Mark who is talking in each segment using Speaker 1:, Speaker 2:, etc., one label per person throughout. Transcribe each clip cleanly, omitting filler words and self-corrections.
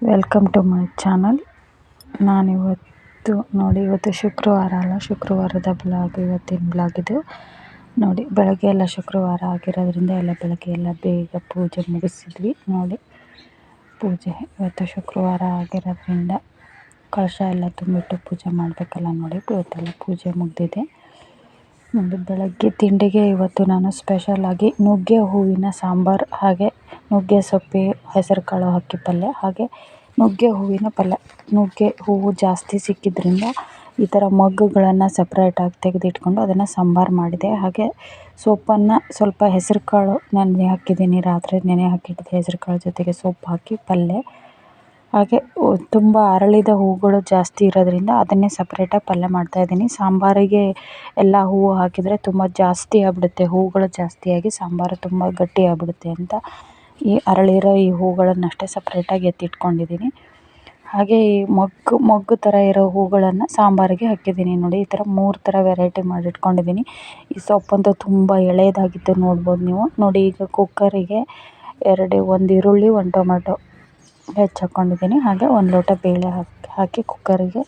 Speaker 1: Welcome to my channel. ಇವತ್ತು ಶುಕ್ರವಾರ ಅಲ್ಲ, ಶುಕ್ರವಾರದ ಬ್ಲಾಗ್ ಇವತ್ತಿನ ಬ್ಲಾಗ್ ಇದು. ನೋಡಿ, ಬೆಳಗ್ಗೆ ಎಲ್ಲ ಶುಕ್ರವಾರ ಆಗಿರೋದ್ರಿಂದ ಬೆಳಗ್ಗೆ ಎಲ್ಲ ಬೇಗ ಪೂಜೆ ಮುಗಿಸಿದ್ವಿ. ನೋಡಿ, ಪೂಜೆ ಇವತ್ತು ಶುಕ್ರವಾರ ಆಗಿರೋದ್ರಿಂದ ಕಳಶ ಎಲ್ಲ ತುಂಬಿಟ್ಟು ಪೂಜೆ ಮಾಡಬೇಕಲ್ಲ. ನೋಡಿ, ಇವತ್ತೆಲ್ಲ ಪೂಜೆ ಮುಗಿದಿದೆ. ನೋಡಿ, ಬೆಳಗ್ಗೆ ತಿಂಡಿಗೆ ಇವತ್ತು ನಾನು ಸ್ಪೆಷಲಾಗಿ ನುಗ್ಗೆ ಹೂವಿನ ಸಾಂಬಾರು, ಹಾಗೆ ನುಗ್ಗೆ ಸೊಪ್ಪು, ಹೆಸರು ಕಾಳು ಅಕ್ಕಿ ಪಲ್ಯ, ಹಾಗೆ ನುಗ್ಗೆ ಹೂವಿನ ಪಲ್ಯ. ನುಗ್ಗೆ ಹೂವು ಜಾಸ್ತಿ ಸಿಕ್ಕಿದ್ರಿಂದ ಈ ಥರ ಮಗ್ಗುಗಳನ್ನು ಸಪ್ರೇಟಾಗಿ ತೆಗೆದಿಟ್ಕೊಂಡು ಅದನ್ನು ಸಾಂಬಾರು ಮಾಡಿದೆ. ಹಾಗೆ ಸೊಪ್ಪನ್ನು ಸ್ವಲ್ಪ ಹೆಸರು ಕಾಳು ನೆನೆ ಹಾಕಿದ್ದೀನಿ, ರಾತ್ರಿ ನೆನೆ ಹಾಕಿಟ್ಟಿದ್ದೆ. ಹೆಸರು ಕಾಳು ಜೊತೆಗೆ ಸೊಪ್ಪು ಹಾಕಿ ಪಲ್ಯ. ಹಾಗೆ ತುಂಬ ಅರಳಿದ ಹೂಗಳು ಜಾಸ್ತಿ ಇರೋದ್ರಿಂದ ಅದನ್ನೇ ಸಪ್ರೇಟಾಗಿ ಪಲ್ಯ ಮಾಡ್ತಾಯಿದ್ದೀನಿ. ಸಾಂಬಾರಿಗೆ ಎಲ್ಲ ಹೂವು ಹಾಕಿದರೆ ತುಂಬ ಜಾಸ್ತಿ ಆಗ್ಬಿಡುತ್ತೆ, ಹೂಗಳು ಜಾಸ್ತಿಯಾಗಿ ಸಾಂಬಾರು ತುಂಬ ಗಟ್ಟಿ ಆಗ್ಬಿಡುತ್ತೆ ಅಂತ ಈ ಅರಳಿರೋ ಈ ಹೂಗಳನ್ನಷ್ಟೇ ಸಪ್ರೇಟಾಗಿ ಎತ್ತಿಟ್ಕೊಂಡಿದ್ದೀನಿ. ಹಾಗೆ ಈ ಮೊಗ್ಗು ಥರ ಇರೋ ಹೂಗಳನ್ನು ಸಾಂಬಾರಿಗೆ ಹಾಕಿದ್ದೀನಿ. ನೋಡಿ, ಈ ಥರ 3 ಥರ ವೆರೈಟಿ ಮಾಡಿಟ್ಕೊಂಡಿದ್ದೀನಿ. ಈ ಸೊಪ್ಪಂತೂ ತುಂಬ ಎಳೆಯದಾಗಿತ್ತು, ನೋಡ್ಬೋದು ನೀವು. ನೋಡಿ, ಈಗ ಕುಕ್ಕರಿಗೆ 1 ಈರುಳ್ಳಿ, 1 ಟೊಮೆಟೊ ಹೆಚ್ಚಾಕೊಂಡಿದ್ದೀನಿ. ಹಾಗೆ 1 ಲೋಟ ಬೇಳೆ ಹಾಕಿ ಕುಕ್ಕರಿಗೆ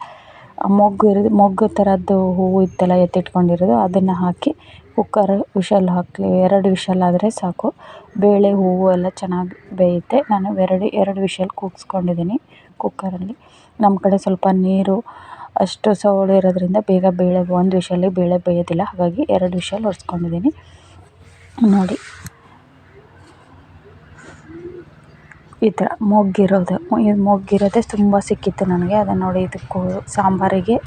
Speaker 1: ಮೊಗ್ಗು ಥರದ್ದು ಹೂವು ಇತ್ತಲ್ಲ ಎತ್ತಿಟ್ಕೊಂಡಿರೋದು, ಅದನ್ನು ಹಾಕಿ ಕುಕ್ಕರ್ ವಿಷಲ್ ಹಾಕಿ 2 ವಿಷಲ್ ಆದರೆ ಸಾಕು. ಬೇಳೆ ಹೂವು ಎಲ್ಲ ಚೆನ್ನಾಗಿ ಬೇಯುತ್ತೆ. ನಾನು 2 ವಿಷಲ್ ಕೂಗಿಸ್ಕೊಂಡಿದ್ದೀನಿ ಕುಕ್ಕರಲ್ಲಿ. ನಮ್ಮ ಕಡೆ ಸ್ವಲ್ಪ ನೀರು ಅಷ್ಟು ಸವಳು ಇರೋದ್ರಿಂದ ಬೇಗ ಬೇಳೆ 1 ವಿಷಲ್ಲಿಗೆ ಬೇಳೆ ಬೇಯೋದಿಲ್ಲ, ಹಾಗಾಗಿ 2 ವಿಷಲ್ ಹೊಡ್ಸ್ಕೊಂಡಿದ್ದೀನಿ. ನೋಡಿ, ಈ ಥರ ಮೊಗ್ಗಿರೋದೇ ತುಂಬ ಸಿಕ್ಕಿತ್ತು ನನಗೆ. ಅದನ್ನು ನೋಡಿ, ಇದಕ್ಕೂ ಸಾಂಬಾರಿಗೆ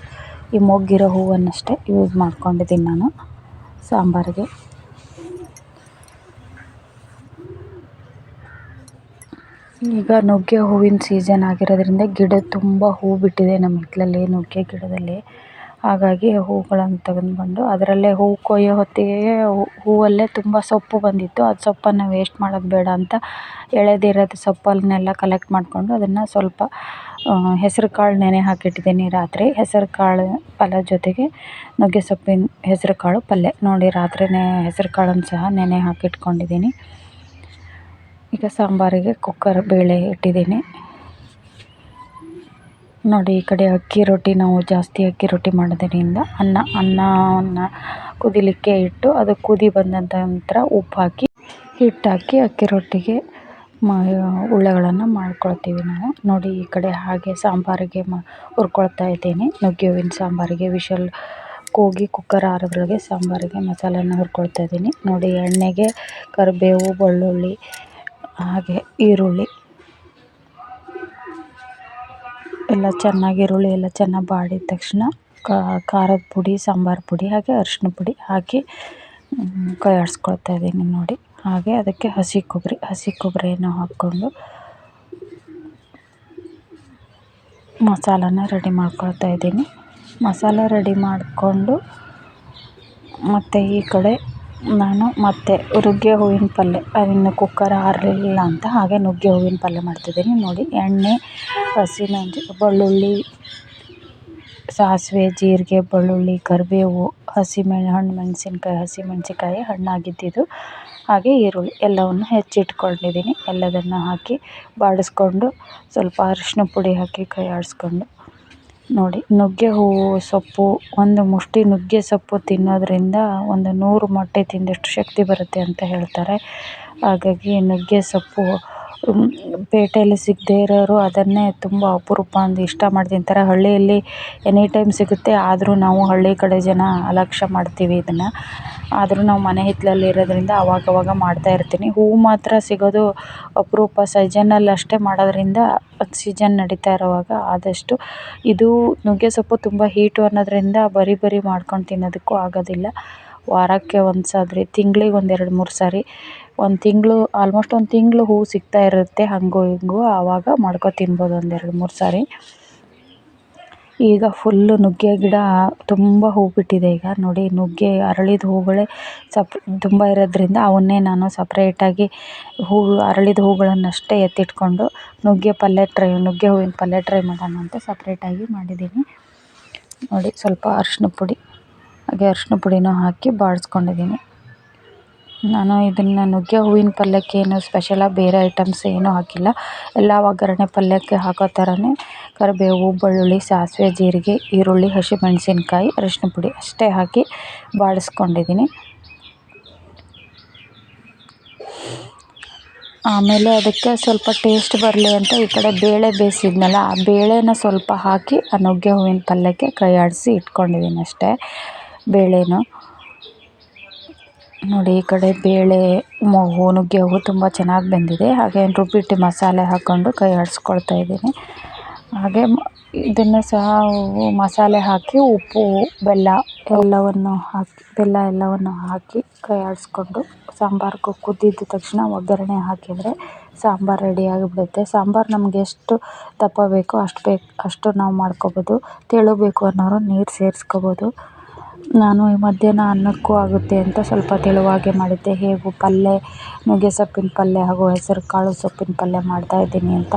Speaker 1: ಈ ಮೊಗ್ಗಿರೋ ಹೂವನ್ನಷ್ಟೇ ಯೂಸ್ ಮಾಡ್ಕೊಂಡಿದ್ದೀನಿ ನಾನು ಸಾಂಬಾರಿಗೆ. ಈಗ ನುಗ್ಗೆ ಹೂವಿನ ಸೀಸನ್ ಆಗಿರೋದ್ರಿಂದ ಗಿಡ ತುಂಬ ಹೂ ಬಿಟ್ಟಿದೆ ನಮ್ಮ ಹಿತ್ತಲಲ್ಲಿ, ನುಗ್ಗೆ ಗಿಡದಲ್ಲಿ. ಹಾಗಾಗಿ ಹೂಗಳನ್ನು ತಗೊಂಡ್ಬಂದು ಅದರಲ್ಲೇ ಹೂ ಕೊಯ್ಯೋ ಹೊತ್ತಿಗೆ ಹೂವಲ್ಲೇ ತುಂಬ ಸೊಪ್ಪು ಬಂದಿತ್ತು. ಅದು ಸೊಪ್ಪನ್ನು ವೇಸ್ಟ್ ಮಾಡೋದು ಬೇಡ ಅಂತ ಎಳೆದಿರೋದು ಸೊಪ್ಪನ್ನೆಲ್ಲ ಕಲೆಕ್ಟ್ ಮಾಡಿಕೊಂಡು ಅದನ್ನು ಸ್ವಲ್ಪ ಹೆಸರು ಕಾಳು ನೆನೆ ಹಾಕಿಟ್ಟಿದ್ದೀನಿ ರಾತ್ರಿ. ಹೆಸರು ಕಾಳು ಪಲ್ಯ ಜೊತೆಗೆ ನುಗ್ಗೆ ಸೊಪ್ಪಿನ ಹೆಸರು ಕಾಳು ಪಲ್ಯ. ನೋಡಿ, ರಾತ್ರಿಯೇ ಹೆಸರು ಕಾಳನ್ನು ಸಹ ನೆನೆ ಹಾಕಿಟ್ಕೊಂಡಿದ್ದೀನಿ. ಈಗ ಸಾಂಬಾರಿಗೆ ಕುಕ್ಕರ್ ಬೇಳೆ ಇಟ್ಟಿದ್ದೀನಿ. ನೋಡಿ, ಈ ಕಡೆ ಅಕ್ಕಿ ರೊಟ್ಟಿ, ನಾವು ಜಾಸ್ತಿ ಅಕ್ಕಿ ರೊಟ್ಟಿ ಮಾಡೋದ್ರಿಂದ ಅನ್ನವನ್ನು ಕುದಿಲಿಕ್ಕೆ ಇಟ್ಟು ಅದು ಕುದಿ ಬಂದ ನಂತರ ಉಪ್ಪು ಹಾಕಿ ಹಿಟ್ಟು ಹಾಕಿ ಅಕ್ಕಿ ರೊಟ್ಟಿಗೆ ಉಳ್ಳೆಗಳನ್ನು ಮಾಡ್ಕೊಳ್ತೀವಿ ನಾವು. ನೋಡಿ, ಈ ಕಡೆ ಹಾಗೆ ಸಾಂಬಾರಿಗೆ ಹುರ್ಕೊಳ್ತಾ ಇದ್ದೀನಿ. ನುಗ್ಗೆ ಹೂವಿನ ಸಾಂಬಾರಿಗೆ ವಿಷಲ್ ಕೂಗಿ ಕುಕ್ಕರ್ ಆರೋದ್ರೊಳಗೆ ಸಾಂಬಾರಿಗೆ ಮಸಾಲೆನ ಹುರ್ಕೊಳ್ತಾ ಇದ್ದೀನಿ. ನೋಡಿ, ಎಣ್ಣೆಗೆ ಕರಿಬೇವು, ಬೆಳ್ಳುಳ್ಳಿ, ಹಾಗೆ ಈರುಳ್ಳಿ ಎಲ್ಲ ಚೆನ್ನಾಗಿ ಈರುಳ್ಳಿ ಎಲ್ಲ ಚೆನ್ನಾಗಿ ಬಾಡಿದ ತಕ್ಷಣ ಖಾರದ ಪುಡಿ, ಸಾಂಬಾರು ಪುಡಿ, ಹಾಗೆ ಅರಿಶಿನ ಪುಡಿ ಹಾಕಿ ಕೈ ಆಡಿಸ್ಕೊಳ್ತಾ ಇದ್ದೀನಿ. ನೋಡಿ, ಹಾಗೆ ಅದಕ್ಕೆ ಹಸಿ ಕೊಬ್ಬರಿಯನ್ನು ಹಾಕ್ಕೊಂಡು ಮಸಾಲಾನ ರೆಡಿ ಮಾಡ್ಕೊಳ್ತಾ ಇದ್ದೀನಿ. ಮಸಾಲ ರೆಡಿ ಮಾಡಿಕೊಂಡು ಮತ್ತು ಈ ಕಡೆ ನಾನು ನುಗ್ಗೆ ಹೂವಿನ ಪಲ್ಯ, ಅದನ್ನು ಕುಕ್ಕರ್ ಆರಲಿಲ್ಲ ಅಂತ ಹಾಗೆ ನುಗ್ಗೆ ಹೂವಿನ ಪಲ್ಯ ಮಾಡ್ತಿದ್ದೀನಿ. ನೋಡಿ, ಎಣ್ಣೆ, ಬೆಳ್ಳುಳ್ಳಿ, ಸಾಸಿವೆ, ಜೀರಿಗೆ, ಬೆಳ್ಳುಳ್ಳಿ, ಕರಿಬೇವು, ಹಸಿಮೆಣಸಿನ್ಕಾಯಿ ಹಣ್ಣಾಗಿದ್ದಿದ್ದು, ಹಾಗೆ ಈರುಳ್ಳಿ ಎಲ್ಲವನ್ನು ಹೆಚ್ಚಿಟ್ಕೊಂಡಿದ್ದೀನಿ. ಎಲ್ಲದನ್ನು ಹಾಕಿ ಬಾಡಿಸ್ಕೊಂಡು ಸ್ವಲ್ಪ ಅರಿಶಿನ ಪುಡಿ ಹಾಕಿ ಕೈ ಆಡಿಸ್ಕೊಂಡು. ನೋಡಿ, ನುಗ್ಗೆ ಹೂವು ಸೊಪ್ಪು, 1 ಮುಷ್ಟಿ ನುಗ್ಗೆ ಸೊಪ್ಪು ತಿನ್ನೋದ್ರಿಂದ 100 ಮೊಟ್ಟೆ ತಿಂದಷ್ಟು ಶಕ್ತಿ ಬರುತ್ತೆ ಅಂತ ಹೇಳ್ತಾರೆ. ಹಾಗಾಗಿ ನುಗ್ಗೆ ಸೊಪ್ಪು ಪೇಟೆಯಲ್ಲಿ ಸಿಗದೇ ಇರೋರು ಅದನ್ನೇ ತುಂಬ ಅಪರೂಪ ಅಂದು ಇಷ್ಟ ಮಾಡಿ ತಿಂತಾರೆ. ಹಳ್ಳಿಯಲ್ಲಿ ಎನಿ ಟೈಮ್ ಸಿಗುತ್ತೆ, ಆದರೂ ನಾವು ಹಳ್ಳಿ ಕಡೆ ಜನ ಅಲಕ್ಷ್ಯ ಮಾಡ್ತೀವಿ ಇದನ್ನು. ಆದರೂ ನಾವು ಮನೆ ಹಿತ್ತಲಲ್ಲಿ ಇರೋದ್ರಿಂದ ಅವಾಗವಾಗ ಮಾಡ್ತಾಯಿರ್ತೀನಿ. ಹೂವು ಮಾತ್ರ ಸಿಗೋದು ಅಪರೂಪ, ಸೀಸನಲ್ಲಿ ಅಷ್ಟೇ ಮಾಡೋದ್ರಿಂದ ಸೀಸನ್ ನಡೀತಾ ಇರೋವಾಗ ಆದಷ್ಟು ಇದು ನುಗ್ಗೆ ಸೊಪ್ಪು ತುಂಬ ಹೀಟು ಅನ್ನೋದ್ರಿಂದ ಬರೀ ಮಾಡ್ಕೊಂಡು ತಿನ್ನೋದಕ್ಕೂ ಆಗೋದಿಲ್ಲ. ವಾರಕ್ಕೆ 1 ಸಾರಿ, ತಿಂಗಳಿಗೆ 1-2-3 ಸಾರಿ, 1 ತಿಂಗಳು ಆಲ್ಮೋಸ್ಟ್ 1 ತಿಂಗಳು ಹೂವು ಸಿಗ್ತಾ ಇರುತ್ತೆ. ಹಂಗೂ ಹಿಂಗೂ ಆವಾಗ ಮಾಡ್ಕೊಂಡು ತಿನ್ಬೋದು 1-2-3 ಸಾರಿ. ಈಗ ಫುಲ್ಲು ನುಗ್ಗೆ ಗಿಡ ತುಂಬ ಹೂ ಬಿಟ್ಟಿದೆ. ಈಗ ನೋಡಿ, ನುಗ್ಗೆ ಅರಳಿದ ಹೂಗಳೇ ತುಂಬ ಇರೋದ್ರಿಂದ ಅವನ್ನೇ ನಾನು ಸಪ್ರೇಟಾಗಿ ಅರಳಿದ ಹೂಗಳನ್ನಷ್ಟೇ ಎತ್ತಿಟ್ಕೊಂಡು ನುಗ್ಗೆ ಹೂವಿನ ಪಲ್ಯ ಟ್ರೈ ಮಾಡೋಣ ಅಂತ ಸಪ್ರೇಟಾಗಿ ಮಾಡಿದ್ದೀನಿ. ನೋಡಿ, ಸ್ವಲ್ಪ ಅರಿಶಿನ ಪುಡಿ ಹಾಗೆ ಅರಿಶಿನ ಪುಡಿನೂ ಹಾಕಿ ಬಾಡಿಸ್ಕೊಂಡಿದ್ದೀನಿ. ನಾನು ಇದನ್ನು ನುಗ್ಗೆ ಹೂವಿನ ಪಲ್ಯಕ್ಕೆ ಏನು ಸ್ಪೆಷಲಾಗಿ ಬೇರೆ ಐಟಮ್ಸ್ ಏನೂ ಹಾಕಿಲ್ಲ. ಎಲ್ಲ ಒಗ್ಗರಣೆ ಪಲ್ಯಕ್ಕೆ ಹಾಕೋ ಥರನೇ ಕರಿಬೇವು, ಬೆಳ್ಳುಳ್ಳಿ, ಸಾಸಿವೆ, ಜೀರಿಗೆ, ಈರುಳ್ಳಿ, ಹಸಿಮೆಣಸಿನ್ಕಾಯಿ, ಅರಿಶಿನ ಪುಡಿ ಅಷ್ಟೇ ಹಾಕಿ ಬಾಡಿಸ್ಕೊಂಡಿದ್ದೀನಿ. ಆಮೇಲೆ ಅದಕ್ಕೆ ಸ್ವಲ್ಪ ಟೇಸ್ಟ್ ಬರಲಿ ಅಂತ ಈ ಕಡೆ ಬೇಳೆ ಬೇಯಿಸಿದ್ನಲ್ಲ, ಆ ಬೇಳೆನ ಸ್ವಲ್ಪ ಹಾಕಿ ಆ ನುಗ್ಗೆ ಹೂವಿನ ಪಲ್ಯಕ್ಕೆ ಕೈ ಆಡಿಸಿ ಇಟ್ಕೊಂಡಿದ್ದೀನಿ ಅಷ್ಟೇ. ಬೇಳೆನೂ ನೋಡಿ, ಈ ಕಡೆ ಬೇಳೆ ನುಗ್ಗೆ ಹೂವು ತುಂಬ ಚೆನ್ನಾಗಿ ಬೆಂದಿದೆ. ಹಾಗೆ ರುಬ್ಬಿಟ್ಟು ಮಸಾಲೆ ಹಾಕ್ಕೊಂಡು ಕೈ ಆಡಿಸ್ಕೊಳ್ತಾ ಇದ್ದೀನಿ. ಹಾಗೆ ಇದನ್ನು ಸಹ ಮಸಾಲೆ ಹಾಕಿ ಉಪ್ಪು, ಬೆಲ್ಲ ಎಲ್ಲವನ್ನು ಹಾಕಿ ಕೈ ಆಡಿಸ್ಕೊಂಡು ಸಾಂಬಾರು ಕುದ್ದಿದ್ದ ತಕ್ಷಣ ಒಗ್ಗರಣೆ ಹಾಕಿದರೆ ಸಾಂಬಾರು ರೆಡಿಯಾಗಿಬಿಡುತ್ತೆ. ಸಾಂಬಾರು ನಮಗೆ ಎಷ್ಟು ದಪ್ಪ ಬೇಕೋ ಅಷ್ಟು ನಾವು ಮಾಡ್ಕೊಬೋದು. ತೆಳು ಬೇಕು ಅನ್ನೋರು ನೀರು ಸೇರಿಸ್ಕೋಬೋದು. ನಾನು ಮಧ್ಯಾಹ್ನ ಅನ್ನಕ್ಕೂ ಆಗುತ್ತೆ ಅಂತ ಸ್ವಲ್ಪ ತೆಳುವಾಗೆ ಮಾಡಿದ್ದೆ. ಹೇಗೂ ಪಲ್ಯ, ನುಗ್ಗೆ ಸೊಪ್ಪಿನ ಪಲ್ಯ ಹಾಗೂ ಹೆಸರು ಕಾಳು ಸೊಪ್ಪಿನ ಪಲ್ಯ ಮಾಡ್ತಾಯಿದ್ದೀನಿ ಅಂತ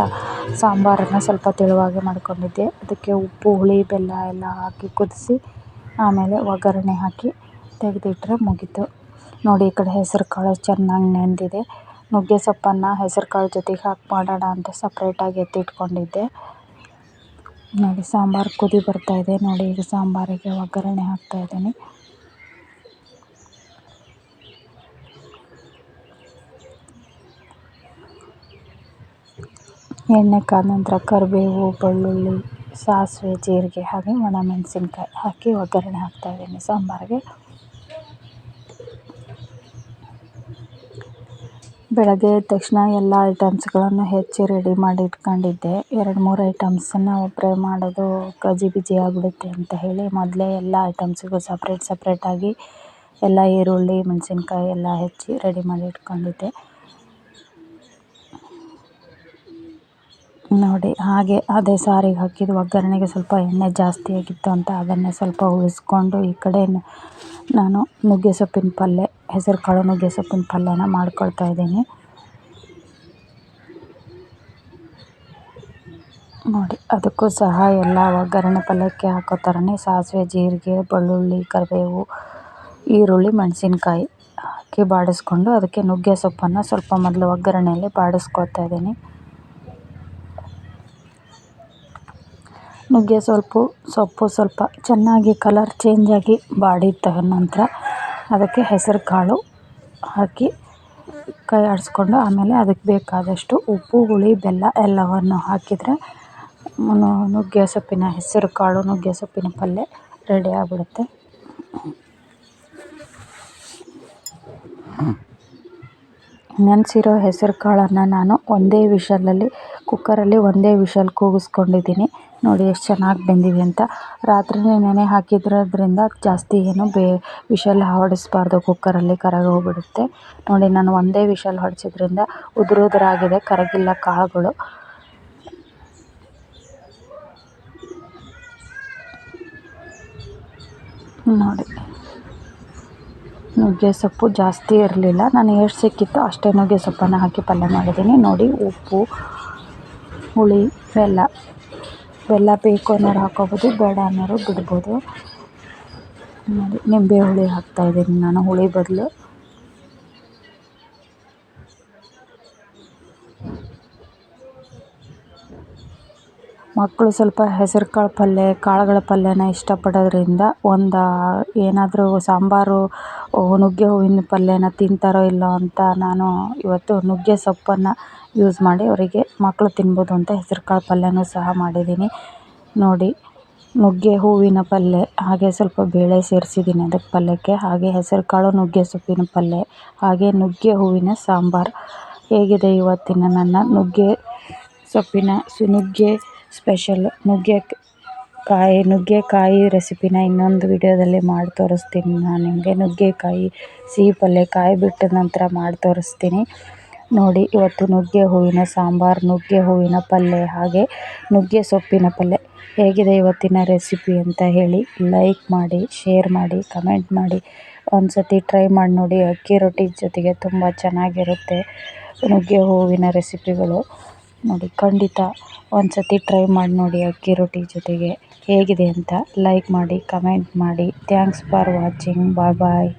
Speaker 1: ಸಾಂಬಾರನ್ನು ಸ್ವಲ್ಪ ತೆಳುವಾಗೆ ಮಾಡ್ಕೊಂಡಿದ್ದೆ. ಅದಕ್ಕೆ ಉಪ್ಪು, ಹುಳಿ, ಬೆಲ್ಲ ಎಲ್ಲ ಹಾಕಿ ಕುದಿಸಿ ಆಮೇಲೆ ಒಗ್ಗರಣೆ ಹಾಕಿ ತೆಗೆದಿಟ್ಟರೆ ಮುಗೀತು. ನೋಡಿ, ಈ ಕಡೆ ಹೆಸರು ಕಾಳು ಚೆನ್ನಾಗಿ ನೆಂದಿದೆ. ನುಗ್ಗೆ ಸೊಪ್ಪನ್ನು ಹೆಸರು ಕಾಳು ಜೊತೆಗೆ ಹಾಕಿ ಮಾಡೋಣ ಅಂತ ಸಪ್ರೇಟಾಗಿ ಎತ್ತಿಟ್ಕೊಂಡಿದ್ದೆ. ನೋಡಿ, ಸಾಂಬಾರು ಕುದಿ ಬರ್ತಾಯಿದೆ. ನೋಡಿ, ಈಗ ಸಾಂಬಾರಿಗೆ ಒಗ್ಗರಣೆ ಹಾಕ್ತಾಯಿದ್ದೀನಿ. ಎಣ್ಣೆ ಕಾದ ನಂತರ ಕರಿಬೇವು, ಬೆಳ್ಳುಳ್ಳಿ, ಸಾಸಿವೆ, ಜೀರಿಗೆ ಹಾಗೆ ಒಣಮೆಣಸಿನ್ಕಾಯಿ ಹಾಕಿ ಒಗ್ಗರಣೆ ಹಾಕ್ತಾಯಿದ್ದೀನಿ ಸಾಂಬಾರಿಗೆ. ಬೆಳಗ್ಗೆ ಎದ್ದ ತಕ್ಷಣ ಎಲ್ಲ ಐಟಮ್ಸ್ಗಳನ್ನು ಹೆಚ್ಚಿ ರೆಡಿ ಮಾಡಿ ಇಟ್ಕೊಂಡಿದ್ದೆ. 2-3 ಐಟಮ್ಸನ್ನು ಒಬ್ಬರೇ ಮಾಡೋದು ಗಜಿಬಿಜಿ ಆಗಿಬಿಡುತ್ತೆ ಅಂತ ಹೇಳಿ ಮೊದಲೇ ಎಲ್ಲ ಐಟಮ್ಸಿಗೂ ಸಪ್ರೇಟಾಗಿ ಎಲ್ಲ ಈರುಳ್ಳಿ, ಮೆಣಸಿನ್ಕಾಯಿ ಎಲ್ಲ ಹೆಚ್ಚಿ ರೆಡಿ ಮಾಡಿ ಇಟ್ಕೊಂಡಿದ್ದೆ. ನೋಡಿ, ಹಾಗೆ ಅದೇ ಸಾರಿಗೆ ಹಾಕಿದ ಒಗ್ಗರಣೆಗೆ ಸ್ವಲ್ಪ ಎಣ್ಣೆ ಜಾಸ್ತಿ ಆಗಿತ್ತು ಅಂತ ಅದನ್ನೇ ಸ್ವಲ್ಪ ಉಳಿಸ್ಕೊಂಡು ಈ ಕಡೆ ನಾನು ನುಗ್ಗೆ ಸೊಪ್ಪಿನ ಪಲ್ಯ, ಹೆಸರು ಕಾಳು ನುಗ್ಗೆ ಸೊಪ್ಪಿನ ಪಲ್ಯನ ಮಾಡ್ಕೊಳ್ತಾ ಇದ್ದೀನಿ. ನೋಡಿ, ಅದಕ್ಕೂ ಸಹ ಎಲ್ಲ ಒಗ್ಗರಣೆ ಪಲ್ಯಕ್ಕೆ ಹಾಕೋ ಥರನೇ ಸಾಸಿವೆ, ಜೀರಿಗೆ, ಬೆಳ್ಳುಳ್ಳಿ, ಕರಿಬೇವು, ಈರುಳ್ಳಿ, ಮೆಣಸಿನ್ಕಾಯಿ ಹಾಕಿ ಬಾಡಿಸ್ಕೊಂಡು ಅದಕ್ಕೆ ನುಗ್ಗೆ ಸೊಪ್ಪನ್ನು ಸ್ವಲ್ಪ ಮೊದಲು ಒಗ್ಗರಣೆಯಲ್ಲಿ ಬಾಡಿಸ್ಕೊಳ್ತಾ ಇದ್ದೀನಿ. ನುಗ್ಗೆ ಸೊಪ್ಪು ಸ್ವಲ್ಪ ಚೆನ್ನಾಗಿ ಕಲರ್ ಚೇಂಜಾಗಿ ಬಾಡಿದ ನಂತರ ಅದಕ್ಕೆ ಹೆಸರು ಕಾಳು ಹಾಕಿ ಕೈ ಆಡಿಸ್ಕೊಂಡು ಆಮೇಲೆ ಅದಕ್ಕೆ ಬೇಕಾದಷ್ಟು ಉಪ್ಪು, ಹುಳಿ, ಬೆಲ್ಲ ಎಲ್ಲವನ್ನು ಹಾಕಿದರೆ ಹೆಸರು ಕಾಳು ನುಗ್ಗೆ ಸೊಪ್ಪಿನ ಪಲ್ಯ ರೆಡಿ ಆಗಿಬಿಡುತ್ತೆ. ನೆನೆಸಿರೋ ಹೆಸರು ಕಾಳನ್ನು ನಾನು ಕುಕ್ಕರಲ್ಲಿ ಒಂದೇ ವಿಷಲ್ ಕೂಗಿಸ್ಕೊಂಡಿದ್ದೀನಿ. ನೋಡಿ, ಎಷ್ಟು ಚೆನ್ನಾಗಿ ಬೆಂದಿದೆ ಅಂತ. ರಾತ್ರಿಯೇ ನೆನೆ ಹಾಕಿದ್ರಿಂದ ಜಾಸ್ತಿ ಏನು ವಿಷಲ್ ಹೊಡೆಸ್ಬಾರ್ದು, ಕುಕ್ಕರಲ್ಲಿ ಕರಗೋಗ್ಬಿಡುತ್ತೆ. ನೋಡಿ, ನಾನು ಒಂದೇ ವಿಷಲ್ ಹೊಡೆಸಿದ್ರಿಂದ ಉದುರಾಗಿದೆ, ಕರಗಿಲ್ಲ ಕಾಳುಗಳು. ನೋಡಿ, ನುಗ್ಗೆ ಸೊಪ್ಪು ಜಾಸ್ತಿ ಇರಲಿಲ್ಲ. ನಾನು ಎಷ್ಟು ಸಿಕ್ಕಿತ್ತು ಅಷ್ಟೇ ನುಗ್ಗೆ ಸೊಪ್ಪನ್ನು ಹಾಕಿ ಪಲ್ಯ ಮಾಡಿದ್ದೀನಿ. ನೋಡಿ, ಉಪ್ಪು, ಹುಳಿ, ಬೆಲ್ಲ ಬೇಕು ಅನ್ನೋರು ಹಾಕ್ಕೋಬೋದು, ಬೇಡ ಅನ್ನೋರು ಬಿಡ್ಬೋದು. ನೋಡಿ, ನಿಂಬೆ ಹುಳಿ ಹಾಕ್ತಾಯಿದ್ದೀನಿ ನಾನು ಹುಳಿ ಬದಲು. ಮಕ್ಕಳು ಸ್ವಲ್ಪ ಹೆಸರು ಕಾಳುಗಳ ಪಲ್ಯನ ಇಷ್ಟಪಡೋದ್ರಿಂದ ಏನಾದರೂ ಸಾಂಬಾರು ನುಗ್ಗೆ ಹೂವಿನ ಪಲ್ಯನ ತಿಂತಾರೋ ಇಲ್ಲೋ ಅಂತ ನಾನು ಇವತ್ತು ನುಗ್ಗೆ ಸೊಪ್ಪನ್ನು ಯೂಸ್ ಮಾಡಿ ಅವರಿಗೆ ಮಕ್ಕಳು ತಿನ್ಬೋದು ಅಂತ ಹೆಸರು ಕಾಳು ಪಲ್ಯನೂ ಸಹ ಮಾಡಿದ್ದೀನಿ. ನೋಡಿ, ನುಗ್ಗೆ ಹೂವಿನ ಪಲ್ಯ ಹಾಗೆ ಸ್ವಲ್ಪ ಬೇಳೆ ಸೇರಿಸಿದ್ದೀನಿ ಅದಕ್ಕೆ ಪಲ್ಯಕ್ಕೆ. ಹಾಗೆ ಹೆಸರು ಕಾಳು ನುಗ್ಗೆ ಸೊಪ್ಪಿನ ಪಲ್ಯ ಹಾಗೆ ನುಗ್ಗೆ ಹೂವಿನ ಸಾಂಬಾರು. ಹೇಗಿದೆ ಇವತ್ತಿನ ನನ್ನ ನುಗ್ಗೆ ಸ್ಪೆಷಲ್ ನುಗ್ಗೆಕಾಯಿ ರೆಸಿಪಿನ ಇನ್ನೊಂದು ವಿಡಿಯೋದಲ್ಲಿ ಮಾಡಿ ತೋರಿಸ್ತೀನಿ ನಾನು ನಿಮಗೆ. ನುಗ್ಗೆಕಾಯಿ ಸಿಹಿ ಪಲ್ಯ ಕಾಯಿ ಬಿಟ್ಟ ನಂತರ ಮಾಡಿ ತೋರಿಸ್ತೀನಿ. ನೋಡಿ, ಇವತ್ತು ನುಗ್ಗೆ ಹೂವಿನ ಸಾಂಬಾರು, ನುಗ್ಗೆ ಹೂವಿನ ಪಲ್ಯ ಹಾಗೆ ನುಗ್ಗೆ ಸೊಪ್ಪಿನ ಪಲ್ಯ. ಹೇಗಿದೆ ಇವತ್ತಿನ ರೆಸಿಪಿ ಅಂತ ಹೇಳಿ ಲೈಕ್ ಮಾಡಿ, ಶೇರ್ ಮಾಡಿ, ಕಮೆಂಟ್ ಮಾಡಿ. ಒಂದು ಸತಿ ಟ್ರೈ ಮಾಡಿ ನೋಡಿ. ಅಕ್ಕಿ ರೊಟ್ಟಿ ಜೊತೆಗೆ ತುಂಬ ಚೆನ್ನಾಗಿರುತ್ತೆ ನುಗ್ಗೆ ಹೂವಿನ ರೆಸಿಪಿಗಳು. ನೋಡಿ, ಖಂಡಿತ ಒಂದು ಸತಿ ಟ್ರೈ ಮಾಡಿ ನೋಡಿ ಅಕ್ಕಿ ರೊಟ್ಟಿ ಜೊತೆಗೆ. ಹೇಗಿದೆ ಅಂತ ಲೈಕ್ ಮಾಡಿ, ಕಮೆಂಟ್ ಮಾಡಿ. Thanks for watching. Bye bye.